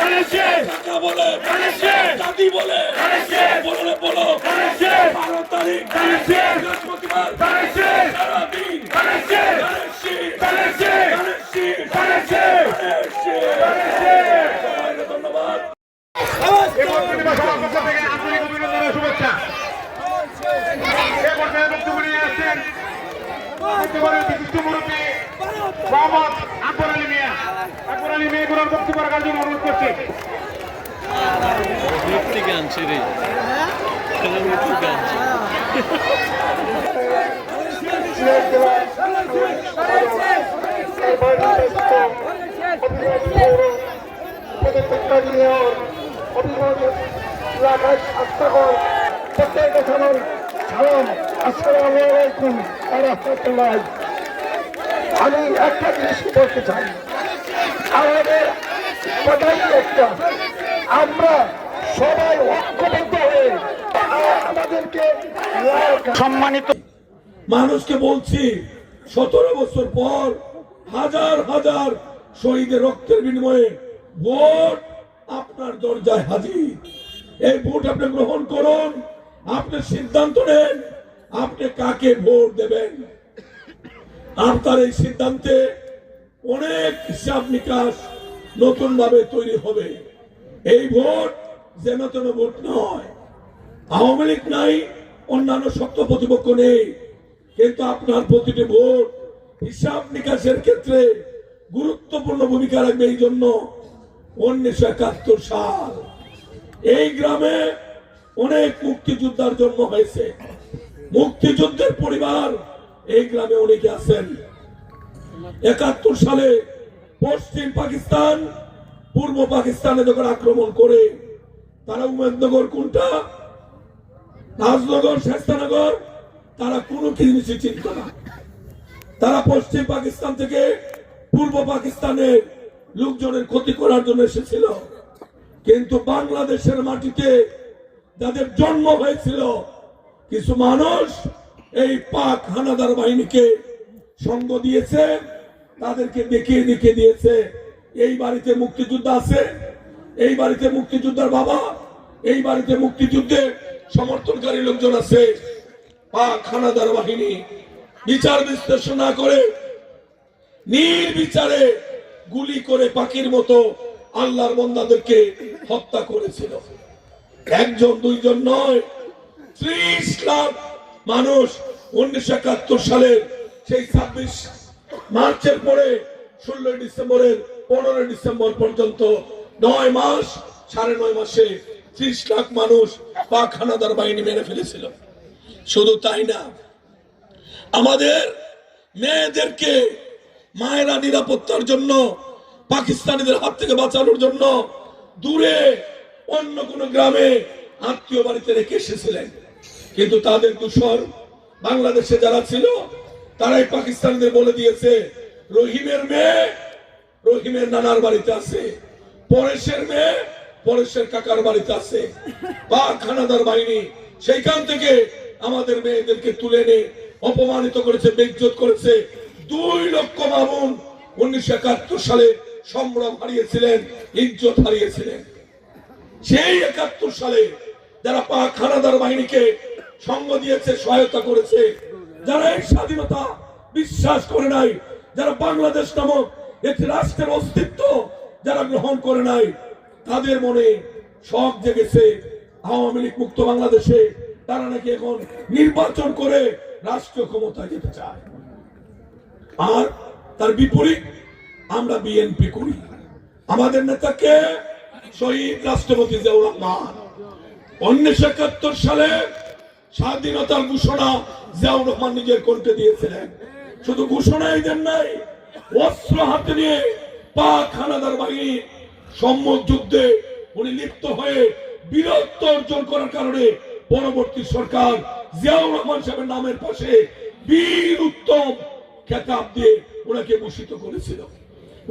কাকা বলে, দাদি বলে, বললে বলো 12 তারিখ বৃহস্পতিবার সারাদিন ধন্যবাদ। শুভেচ্ছা বক্তব্য নিয়ে আসছেন বিশিষ্ট মুরব্বী মোহাম্মদ আকবর আলী মিয়া। আকবর আলী মিয়া গুলোর বক্তব্য রাখার জন্য অনুরোধ করছি। আমি একটা জিনিস বলতে চাই, আমাদের কথাই একটা, আমরা সবাই ঐক্যবদ্ধ হয়ে আমাদেরকে সম্মানিত মানুষকে বলছি 17 বছর পর হাজার হাজার শহীদের রক্তের বিনিময়ে ভোট আপনার দরজায় হাজির। এই ভোট আপনি গ্রহণ করুন, আপনি সিদ্ধান্ত নেন আপনি কাকে ভোট দেবেন। আপনার এই সিদ্ধান্তে অনেক হিসাব নিকাশ নতুন ভাবে তৈরি হবে। এই ভোট যেন তেন ভোট নয়। আওয়ামী লীগ নাই, অন্যান্য শক্ত প্রতিপক্ষ নেই, কিন্তু আপনার প্রতিটি ভোট হিসাব নিকাশের ক্ষেত্রে গুরুত্বপূর্ণ ভূমিকা রাখবে। এই জন্য 1971 সাল এই গ্রামে অনেক মুক্তিযোদ্ধার জন্ম হয়েছে। মুক্তিযুদ্ধের পরিবার এই গ্রামে অনেকে আছেন। 71 সালে পশ্চিম পাকিস্তান পূর্ব পাকিস্তানে যখন আক্রমণ করে, তারা উমেদনগর কোনটা, রাজনগর, শাস্তানগর, তারা কোনো কিছু চিনত না। তারা পশ্চিম পাকিস্তান থেকে পূর্ব পাকিস্তানের লোকজনের ক্ষতি করার জন্য এসেছিল। কিন্তু বাংলাদেশের মাটিতে যাদের জন্ম হয়েছিল, কিছু মানুষ এই পাক হানাদার বাহিনীকে সঙ্গ দিয়েছে, তাদেরকে দেখিয়ে দেখিয়ে দিয়েছে এই বাড়িতে মুক্তিযোদ্ধা আছে, এই বাড়িতে মুক্তিযোদ্ধার বাবা, এই বাড়িতে মুক্তিযুদ্ধে সমর্থনকারী লোকজন আছে। পাক হানাদার বাহিনী বিচার বিশ্লেষণ না করে নির্বিচারে গুলি করে পাখির মতো আল্লাহর বান্দাদেরকে হত্যা করেছিল। একজন দুইজন নয়, 30 লাখ মানুষ 1971 সালের সেই 26 মার্চের পরে 16 ডিসেম্বরের 15 ডিসেম্বর পর্যন্ত 9 মাস, 9.5 মাসে 30 লাখ মানুষ পাক হানাদার বাহিনী মেরে ফেলেছিল। শুধু তাই না, আমাদের মেয়েদেরকে মায়েরা নিরাপত্তার জন্য, পাকিস্তানিদের হাত থেকে বাঁচানোর জন্য দূরে অন্য কোন গ্রামে আত্মীয় বাড়িতে রেখে এসেছিলেন। কিন্তু তাদের দূষর বাংলাদেশে যারা ছিল, তারাই পাকিস্তানিদের বলে দিয়েছে রহিমের মেয়ে রহিমের নানার বাড়িতে আছে, পরেশের মেয়ে পরেশের কাকার বাড়িতে আছে। পাক হানাদার বাহিনী সেইখান থেকে আমাদের মেয়েদেরকে তুলে এনে অপমানিত করেছে, বেইজ্জত করেছে। 2 লক্ষ মামুন 1971 সালে সম্ভ্রম হারিয়েছিলেন, ইজ্জত হারিয়েছিলেন। সেই 71 সালে যারা পাক হানাদার বাহিনীকে সঙ্গ দিয়েছে, সহায়তা করেছে, যারা এই স্বাধীনতা বিশ্বাস করে নাই, যারা বাংলাদেশ নামক একটি রাষ্ট্রের অস্তিত্ব যারা গ্রহণ করে নাই, তাদের মনে শখ জেগেছে আওয়ামী লীগ মুক্ত বাংলাদেশে তারা নাকি এখন নির্বাচন করে রাষ্ট্রীয় ক্ষমতায় যেতে চায়। আর তার বিপরীত আমরা বিএনপি করি। আমাদের নেতাকে শহীদ রাষ্ট্রপতি জিয়াউর রহমান 1971 সালে স্বাধীনতার ঘোষণা জিয়াউর রহমান নিজের কণ্ঠে দিয়েছিলেন। শুধু ঘোষণাই দেন নাই, অস্ত্র হাতে নিয়ে পাক হানাদার বাহিনী সম্মুখ যুদ্ধে উনি লিপ্ত হয়ে বীরত্ব অর্জন করার কারণে পরবর্তী সরকার জিয়াউর রহমান সাহেবের নামের পাশে বীর উত্তম খেতাব দিয়ে ওনাকে ভূষিত করেছিল।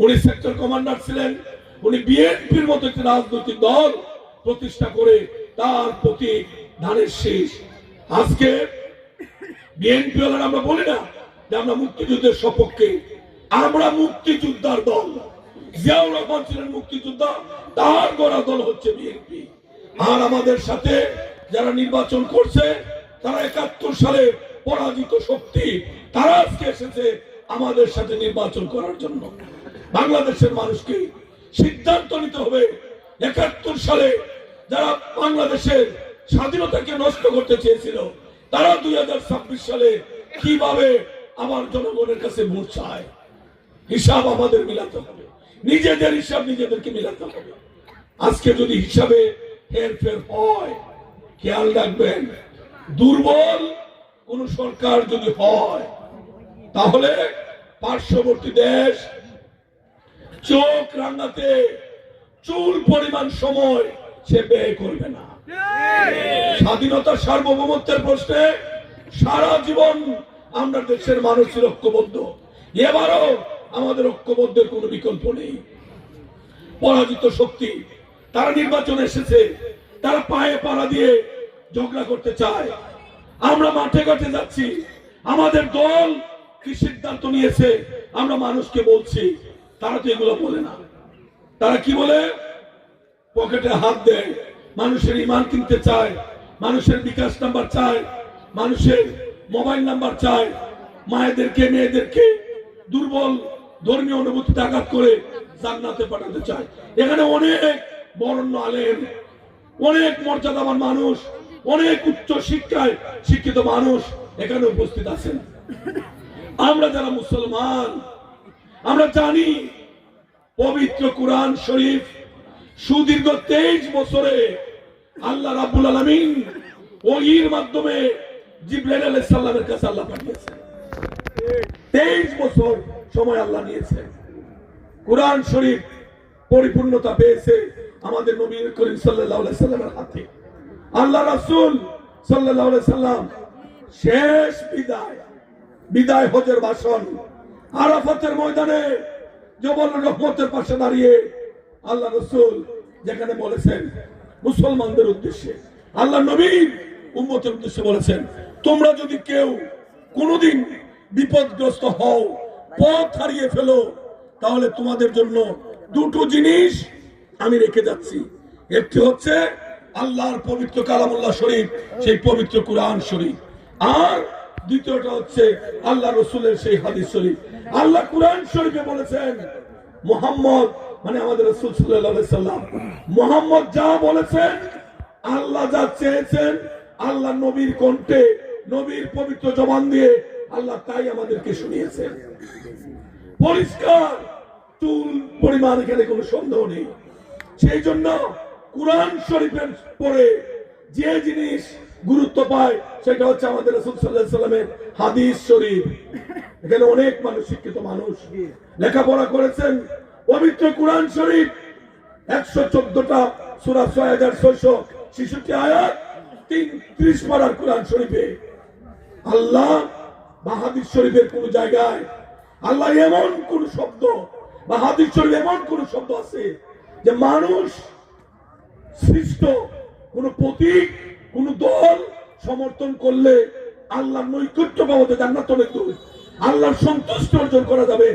উনি সেক্টর কমান্ডার ছিলেন। উনি বিএনপির মতো একটি রাজনৈতিক দল প্রতিষ্ঠা করে তার প্রতি ধানের শীষ। আজকে বিএনপি ওয়ালারা আমরা বলি না যে আমরা মুক্তিযুদ্ধের সপক্ষে, আমরা মুক্তিযোদ্ধার দল। জিয়াউর রহমান ছিলেন মুক্তিযোদ্ধা, তার গড়া দল হচ্ছে বিএনপি। আর আমাদের সাথে যারা নির্বাচন করছে তারা 71 সালে পরাজিত শক্তি, তারা আজকে এসেছে আমাদের সাথে নির্বাচন করার জন্য। বাংলাদেশের মানুষকে সিদ্ধান্ত নিতে হবে, 71 সালে যারা বাংলাদেশের স্বাধীনতাকে নষ্ট করতে চেয়েছিল তারা 2026 সালে কিভাবে আমার জনগণের কাছে ভোট চায়। হিসাব আমাদের মিলাতে হবে, নিজেদের হিসাব নিজেদেরকে মিলাতে হবে। আজকে যদি হিসাবে হেরফের হয়, খেয়াল রাখবেন, দুর্বল কোন সরকার যদি হয় তাহলে পার্শ্ববর্তী দেশ চোখ রাঙাতে চুল পরিমাণ সময় সে ব্যয় করবে না। স্বাধীনতার সার্বভৌমত্বের প্রশ্নে সারা জীবন আমরা দেশের মানুষের ঐক্যবদ্ধ, এবারও আমাদের ঐক্যবদ্ধের কোনো বিকল্প নেই। পরাজিত শক্তি তারা নির্বাচনে এসেছে, তারা পায়ে পাড়া দিয়ে ঝগড়া করতে চায়। আমরা মাঠে ঘাটে যাচ্ছি, আমাদের দল কি সিদ্ধান্ত নিয়েছে আমরা মানুষকে বলছি, তারা তো এগুলো বলে না। তারা কি বলে? পকেটে হাত দেয়, মানুষের ইমান কিনতে চায়, মানুষের বিকাশ নাম্বার চায়, মানুষের মোবাইল নাম্বার চায়, মায়েদেরকে মেয়েদেরকে দুর্বল ধর্মীয় অনুভূতিতে আঘাত করে জান্নাতে পাঠাতে চায়। এখানে অনেক বরেণ্য আলেম, অনেক মর্যাদাবান মানুষ, অনেক উচ্চ শিক্ষায় শিক্ষিত মানুষ এখানে উপস্থিত আছেন। আমরা যারা মুসলমান আমরা জানি পবিত্র কুরআন শরীফ সুদীর্ঘ 23 বছরে আল্লাহ রাব্বুল আলামিন ওহীর মাধ্যমে জিবরাইল আলাইহিস সালামের কাছে আল্লাহ পাঠিয়েছেন। 23 বছর সময় আল্লাহ নিয়েছেন। কুরআন শরীফ পরিপূর্ণতা পেয়েছে আমাদের নবী করিম সাল্লাল্লাহু আলাইহি সাল্লামের হাতে। আল্লাহ রাসূল সাল্লাল্লাহু আলাইহি সাল্লাম শেষ বিদায় হজের ভাষণ আরাফাতের ময়দানে জবল রহমতের পাশে দাঁড়িয়ে আল্লাহ রাসূল যেখানে বলেছেন মুসলমানদের উদ্দেশ্যে, আল্লাহ নবীর উম্মতের উদ্দেশ্যে বলেছেন, তোমরা যদি কেউ কোনোদিন বিপদগ্রস্ত হও, পথ হারিয়ে ফেলো, তাহলে তোমাদের জন্য দুটো জিনিস আমি রেখে যাচ্ছি। একটি হচ্ছে আল্লাহর পবিত্র কালামুল্লাহ শরীফ, সেই পবিত্র কুরআন শরীফ, আর দ্বিতীয়টা হচ্ছে আল্লাহ রসুলের সেই হাদিস শরীফ। আল্লাহ কুরআন শরীফে বলেছেন মুহাম্মদ মানে আমাদের রাসূল সাল্লাল্লাহু আলাইহি সাল্লাম, মুহাম্মদ যা বলেছেন, আল্লাহ যা চেয়েছেন, আল্লাহ নবীর কণ্ঠে নবীর পবিত্র জবান দিয়ে আল্লাহ তাই আমাদেরকে শুনিয়েছেন। পরিষ্কার চুল পরিমাণ, এখানে কোনো সন্দেহ নেই। সেই জন্য কুরআন শরীফের পরে যে জিনিস গুরুত্ব পায় সেটা হচ্ছে আমাদের রাসূল সাল্লাল্লাহু আলাইহি সাল্লামের হাদিস শরীফ। এখানে অনেক মানুষ, শিক্ষিত মানুষ লেখাপড়া করেছেন। পবিত্র কুরআন শরীফ 114টা সূরা 6666 আয়াত 30 পারার কুরআন শরীফে আল্লাহ বা হাদিস শরীফের কোন জায়গায় আল্লাহ এমন কোন শব্দ বা হাদিস শরীফে এমন কোন শব্দ আছে যে মানুষ সৃষ্ট কোন প্রতীক কোন দল সমর্থন করলে আল্লাহর নৈকট্য পাওয়া যায়, জান্নাত অনেক দূর, আল্লাহর সন্তুষ্টি অর্জন করা যাবে,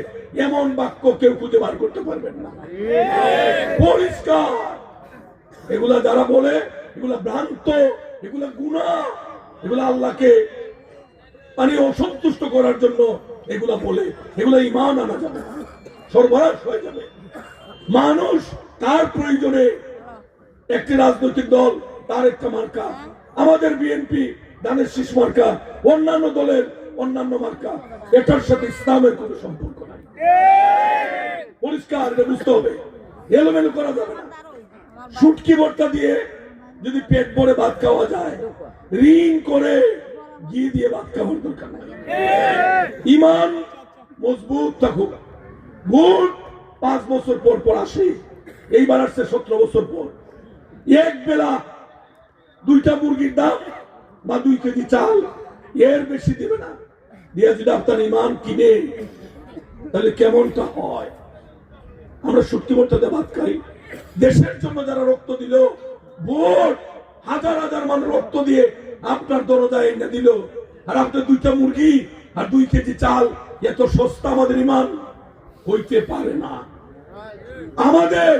এমন বাক্য কেউ খুঁজে বার করতে পারবেন না। পরিষ্কার। এগুলা যারা বলে এগুলা ভ্রান্ত, এগুলা গুনাহ, এগুলা আল্লাহকে মানে অসন্তুষ্ট করার জন্য এগুলা বলে, এগুলা ঈমান আনা যাবে না, সর্বনাশ হয়ে যাবে। মানুষ তার প্রয়োজনে একটি রাজনৈতিক দল তার একটা মার্কা, আমাদের বিএনপি ধানের শীষ মার্কা, অন্যান্য দলের অন্যান্য মার্কা, এটার সাথে ইসলামের কোনো সম্পর্ক নাই। পরিষ্কার, এটা বুঝতে হবে, এলোমেলো করা যাবে না। শুটকি ভর্তা দিয়ে যদি পেট ভরে ভাত খাওয়া যায়, রিং করে ঘি দিয়ে ভাত খাওয়ার দরকার নাই। ঈমান মজবুত থাকুক। ভোট 5 বছর পর পর আসে, এইবার আসছে 17 বছর পর। এক বেলা 2টা মুরগির দাম বা 2 কেজি চাল, এর বেশি দিবে না। দিয়ে যদি আপনার ঈমান কিনে, তাহলে কেমনটা হয়? আমরা শুটকি ভর্তাতে ভাত খাই। দেশের জন্য যারা রক্ত দিল, ভোট হাজার হাজার মানুষ রক্ত দিয়ে আপনার দরজায় এনে দিল, আর আপনার 2টা মুরগি আর 2 কেজি চাল, এত সস্তা আমাদের ঈমান হইতে পারে না। আমাদের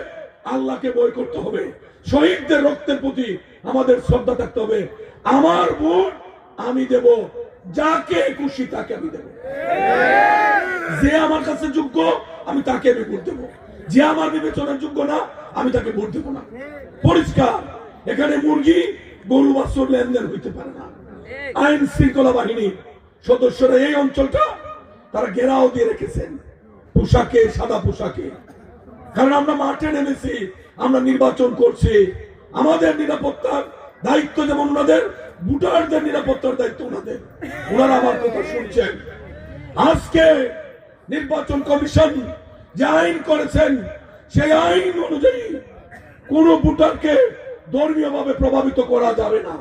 আল্লাহকে বই করতে হবে, শহীদদের রক্তের প্রতি আমাদের শ্রদ্ধা থাকতে হবে। আমার ভোট আমি দেব, যাকে খুশি তাকে আমি দেব। যে আমার কাছে যোগ্য আমি তাকে আমি ভোট দেব, যে আমার বিবেচনার যোগ্য না আমি তাকে ভোট দেব না। পরিষ্কার, এখানে মুরগি গরু বাছুর লেনদেন হইতে পারে না। আইন শৃঙ্খলা বাহিনীর সদস্যরা এই অঞ্চলটা তারা ঘেরাও দিয়ে রেখেছেন পোশাকে, সাদা পোশাকে। কারণ আমরা মাঠে নেমেছি, আমরা নির্বাচন করছি, আমাদের নিরাপত্তার দায়িত্ব যেমন ওনাদের, ভোটারদের নিরাপত্তার দায়িত্ব ওনাদের। ওনারা আমার কথা শুনছেন। আজকে নির্বাচন কমিশন যে আইন করেছেন সেই আইন অনুযায়ী কোন ভোটারকে ধর্মীয় ভাবে প্রভাবিত করা যাবে না।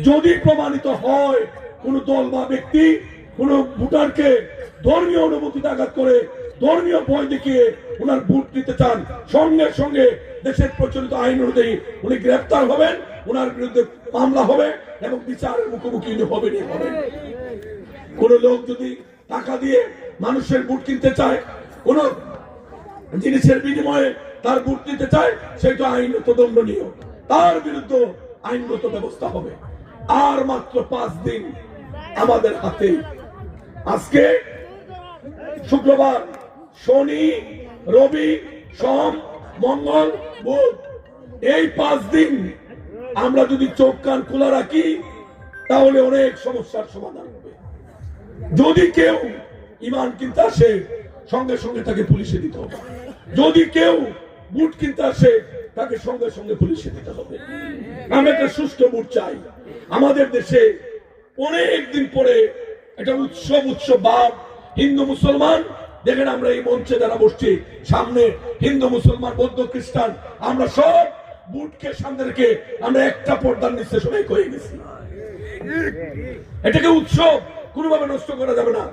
যদি প্রমাণিত হয় কোন দল বা ব্যক্তি কোন ভোটারকে ধর্মীয় অনুভূতিতে আঘাত করে, ধর্মীয় ভয় দেখিয়ে ওনার ভোট নিতে চান, সঙ্গে সঙ্গে দেশের প্রচলিত আইন অনুযায়ী উনি গ্রেফতার হবেন, ওনার বিরুদ্ধে মামলা হবে এবং বিচারের মুখোমুখি হবেন। কোন লোক যদি টাকা দিয়ে মানুষের ভোট কিনতে চায়, কোন জিনিসের বিনিময়ে তার ভোট নিতে চায়, সেটা আইনত দণ্ডনীয়, তার বিরুদ্ধে আইনগত ব্যবস্থা হবে। আর মাত্র 5 দিন আমাদের হাতে। আজকে শুক্রবার, শনি, রবি, সোম, মঙ্গল, বুধ, এই 5 দিন আমরা যদি চোখ কান খোলা রাখি তাহলে অনেক সমস্যার সমাধান হবে। যদি কেউ ইমান কিনতে আসে সঙ্গে সঙ্গে তাকে পুলিশে দিতে হবে, যদি কেউ বুট কিনতে আসে তাকে সঙ্গে সঙ্গে পুলিশে দিতে হবে। আমরা একটা সুষ্ঠু ভোট চাই। আমাদের দেশে অনেক দিন পরে এটা উৎসব ভাব, হিন্দু মুসলমান দেখেন, আমরা এই মঞ্চে যারা বসছি সামনে হিন্দু মুসলমান বৌদ্ধ খ্রিস্টান আমরা সব বুটকে সামনে রেখে আমরা একটা পর্দার নিচে সবাই হয়ে গেছি। এটাকে উৎসব কোনোভাবে নষ্ট করা যাবে না।